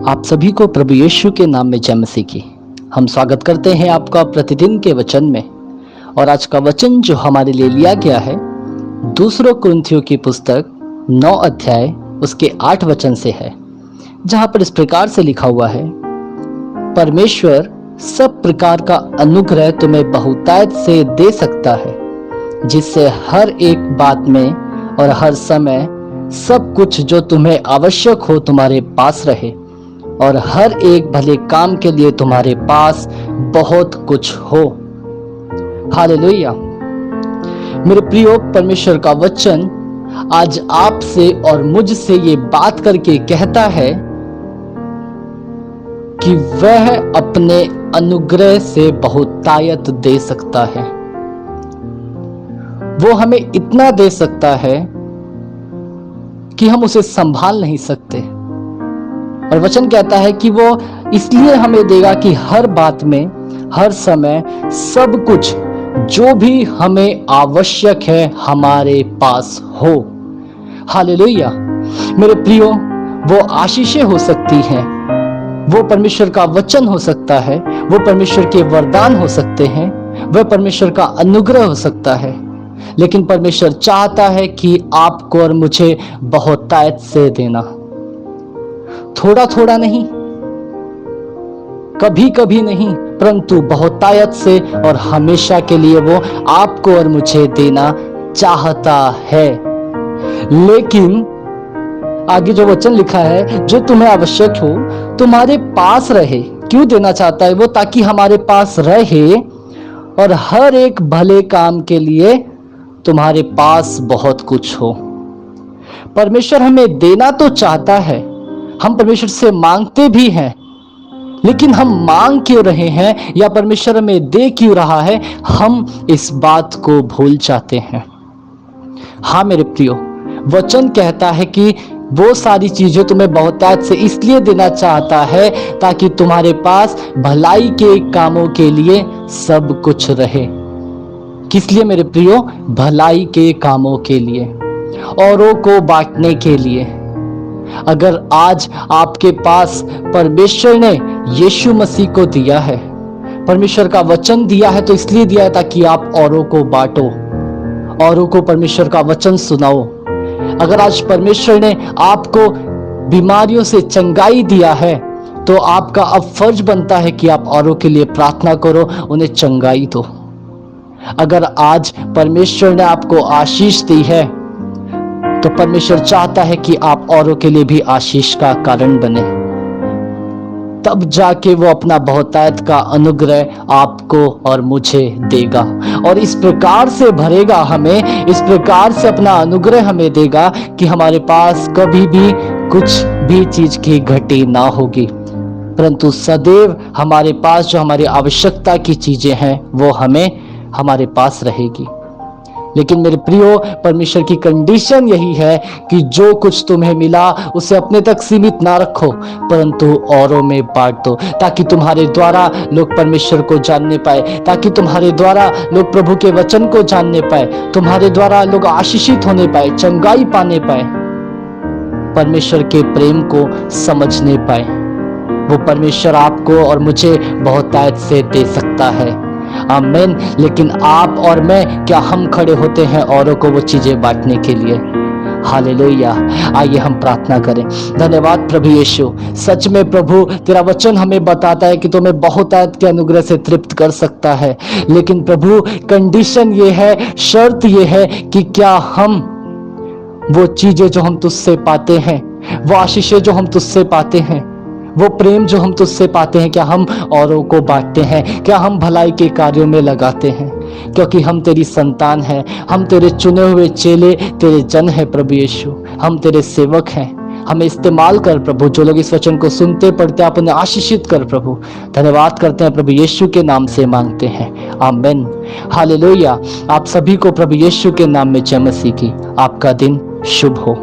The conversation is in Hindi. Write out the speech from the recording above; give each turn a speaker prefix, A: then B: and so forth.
A: आप सभी को प्रभु यीशु के नाम में जय मसीह की। हम स्वागत करते हैं आपका प्रतिदिन के वचन में। और आज का वचन जो हमारे लिए लिया गया है दूसरों कुरिन्थियों की पुस्तक 9 अध्याय उसके 8 वचन से है, जहां पर इस प्रकार से लिखा हुआ है, परमेश्वर सब प्रकार का अनुग्रह तुम्हें बहुतायत से दे सकता है, जिससे हर एक बात में और हर समय सब कुछ जो तुम्हें आवश्यक हो तुम्हारे पास रहे, और हर एक भले काम के लिए तुम्हारे पास बहुत कुछ हो। हालेलुया। मेरे प्रियो, परमेश्वर का वचन आज आपसे और मुझसे ये बात करके कहता है कि वह अपने अनुग्रह से बहुतायत दे सकता है। वो हमें इतना दे सकता है कि हम उसे संभाल नहीं सकते। और वचन कहता है कि वो इसलिए हमें देगा कि हर बात में हर समय सब कुछ जो भी हमें आवश्यक है हमारे पास हो। हालेलुया। मेरे प्रियो, वो आशीषें हो सकती हैं, वो परमेश्वर का वचन हो सकता है, वो परमेश्वर के वरदान हो सकते हैं, वह परमेश्वर का अनुग्रह हो सकता है, लेकिन परमेश्वर चाहता है कि आपको और मुझे बहुतायत से देना। थोड़ा थोड़ा नहीं, कभी कभी नहीं, परंतु बहुतायत से और हमेशा के लिए वो आपको और मुझे देना चाहता है। लेकिन आगे जो वचन लिखा है, जो तुम्हें आवश्यक हो तुम्हारे पास रहे। क्यों देना चाहता है वो? ताकि हमारे पास रहे और हर एक भले काम के लिए तुम्हारे पास बहुत कुछ हो। परमेश्वर हमें देना तो चाहता है, हम परमेश्वर से मांगते भी हैं, लेकिन हम मांग क्यों रहे हैं या परमेश्वर हमें दे क्यों रहा है, हम इस बात को भूल जाते हैं। हाँ मेरे प्रियो, वचन कहता है कि वो सारी चीजें तुम्हें बहुतायत से इसलिए देना चाहता है ताकि तुम्हारे पास भलाई के कामों के लिए सब कुछ रहे। किस लिए मेरे प्रियो? भलाई के कामों के लिए, औरों को बांटने के लिए। अगर आज आपके पास परमेश्वर ने यीशु मसीह को दिया है, परमेश्वर का वचन दिया है, तो इसलिए दिया है ताकि आप औरों को बांटो, औरों को परमेश्वर का वचन सुनाओ। अगर आज परमेश्वर ने आपको बीमारियों से चंगाई दिया है, तो आपका अब फर्ज बनता है कि आप औरों के लिए प्रार्थना करो, उन्हें चंगाई दो। अगर आज परमेश्वर ने आपको आशीष दी है, तो परमेश्वर चाहता है कि आप औरों के लिए भी आशीष का कारण बने। तब जाके वो अपना बहुतायत का अनुग्रह आपको और मुझे देगा, और इस प्रकार से भरेगा हमें, इस प्रकार से अपना अनुग्रह हमें देगा कि हमारे पास कभी भी कुछ भी चीज की घटी ना होगी, परंतु सदैव हमारे पास जो हमारी आवश्यकता की चीजें हैं वो हमारे पास रहेगी। लेकिन मेरे प्रियो, परमेश्वर की कंडीशन यही है कि जो कुछ तुम्हें मिला उसे अपने तक सीमित ना रखो, परंतु औरों में बांट दो, ताकि तुम्हारे द्वारा लोग परमेश्वर को जानने पाए, ताकि तुम्हारे द्वारा लोग प्रभु के वचन को जानने पाए, तुम्हारे द्वारा लोग आशीषित होने पाए, चंगाई पाने पाए, परमेश्वर के प्रेम को समझने पाए। वो परमेश्वर आपको और मुझे बहुतायत से दे सकता है। आमीन। लेकिन आप और मैं, क्या हम खड़े होते हैं औरों को वो चीजें बांटने के लिए? हालेलुया। आइए हम प्रार्थना करें। धन्यवाद प्रभु यीशु, सच में प्रभु तेरा वचन हमें बताता है कि तुम्हें बहुतायत के अनुग्रह से तृप्त कर सकता है, लेकिन प्रभु कंडीशन ये है, शर्त ये है कि क्या हम वो चीजें जो हम तुझसे पाते हैं, वो आशीषें जो हम तुझसे पाते हैं, वो प्रेम जो हम तुझसे पाते हैं, क्या हम औरों को बांटते हैं? क्या हम भलाई के कार्यों में लगाते हैं? क्योंकि हम तेरी संतान हैं, हम तेरे चुने हुए चेले, तेरे जन हैं प्रभु यीशु, हम तेरे सेवक हैं। हमें इस्तेमाल कर प्रभु। जो लोग इस वचन को सुनते पढ़ते आप उन्हें आशीषित कर प्रभु। धन्यवाद करते हैं प्रभु यीशु के नाम से मांगते हैं, आमीन। हालेलुया। आप सभी को प्रभु यीशु के नाम में जय मसीह की। आपका दिन शुभ हो।